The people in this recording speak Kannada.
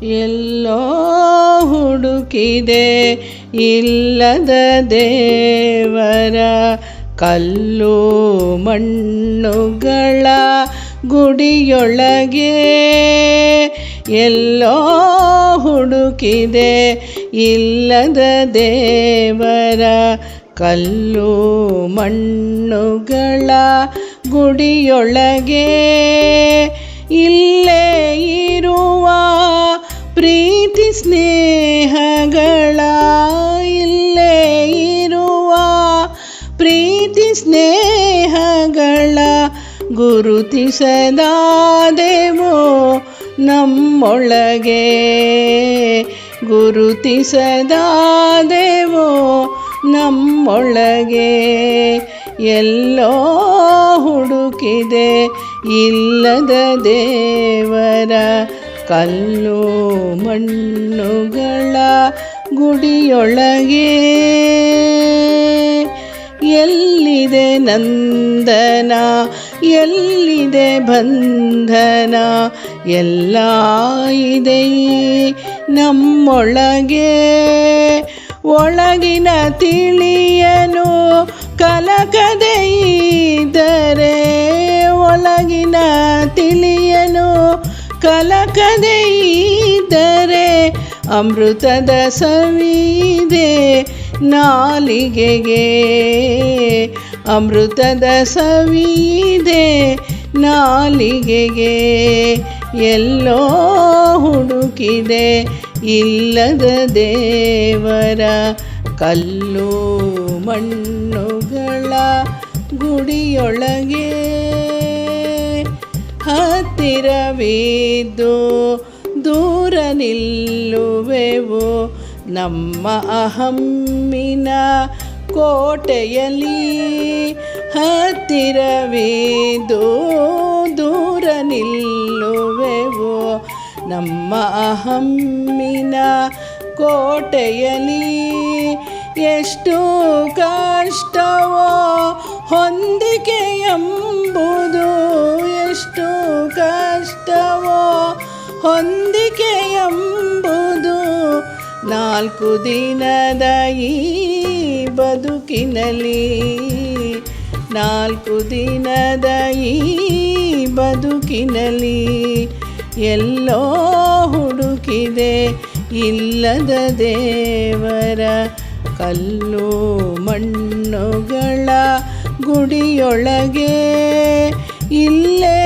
ಎಲ್ಲೋ ಹುಡುಕಿದೆ ಇಲ್ಲದ ದೇವರ ಕಲ್ಲು ಮಣ್ಣುಗಳ ಗುಡಿಯೊಳಗೆ. ಎಲ್ಲೋ ಹುಡುಕಿದೆ ಇಲ್ಲದ ದೇವರ ಕಲ್ಲು ಮಣ್ಣುಗಳ ಗುಡಿಯೊಳಗೆ. ಇಲ್ಲೇ ಇರುವ ಪ್ರೀತಿ ಸ್ನೇಹಗಳ, ಇಲ್ಲೇ ಇರುವ ಪ್ರೀತಿ ಸ್ನೇಹಗಳ ಗುರುತಿಸದಾದೆವೋ ನಮ್ಮೊಳಗೆ, ಗುರುತಿಸದಾದೆವೋ ನಮ್ಮೊಳಗೆ. ಎಲ್ಲೋ ಹುಡುಕಿದೆ ಇಲ್ಲದ ದೇವರ ಕಲ್ಲು ಮಣ್ಣುಗಳ ಗುಡಿಯೊಳಗೆ. ಎಲ್ಲಿದೆ ನಂದನ, ಎಲ್ಲಿದೆ ಬಂಧನ, ಎಲ್ಲ ಇದೆ ನಮ್ಮೊಳಗೆ. ಒಳಗಿನ ತಿಳಿಯನು ಕಲಕದೆ ಇದ್ದರೆ, ಒಳಗಿನ ತಿಳಿಯನು ಕಲಕದೆ ಇದ್ದರೆ, ಅಮೃತದ ಸವಿದೆ ನಾಲಿಗೆಗೆ, ಅಮೃತದ ಸವಿದೆ ನಾಲಿಗೆಗೆ. ಎಲ್ಲೋ ಹುಡುಕಿದೆ ಇಲ್ಲದ ದೇವರ ಕಲ್ಲು ಮಣ್ಣುಗಳ ಗುಡಿಯೊಳಗೆ. ಹತ್ತಿರವಿದ್ದು ದೂರ ನಿಲ್ಲುವೆವು ನಮ್ಮ ಅಹಮ್ಮಿನ ಕೋಟೆಯಲ್ಲಿ. ಹತ್ತಿರವಿದ್ದು ದೂರ ನಿಲ್ಲುವೆವು ನಮ್ಮ ಅಹಮ್ಮಿನ ಕೋಟೆಯಲ್ಲಿ. ಎಷ್ಟು ಕಷ್ಟವೋ ಹೊಂದಿಕೆ ಎಂಬುದು, ಎಷ್ಟು ಕಷ್ಟವೋ ಹೊಂದಿಕೆ ಎಂಬುದು, 4 ದಿನದ ಈ ಬದುಕಿನಲ್ಲಿ, 4 ದಿನದ ಈ ಬದುಕಿನಲ್ಲಿ. ಎಲ್ಲೋ ಹುಡುಕಿದೆ ಇಲ್ಲದ ದೇವರ ಕಲ್ಲು ಮಣ್ಣುಗಳ ಗುಡಿಯೊಳಗೆ. ಇಲ್ಲೇ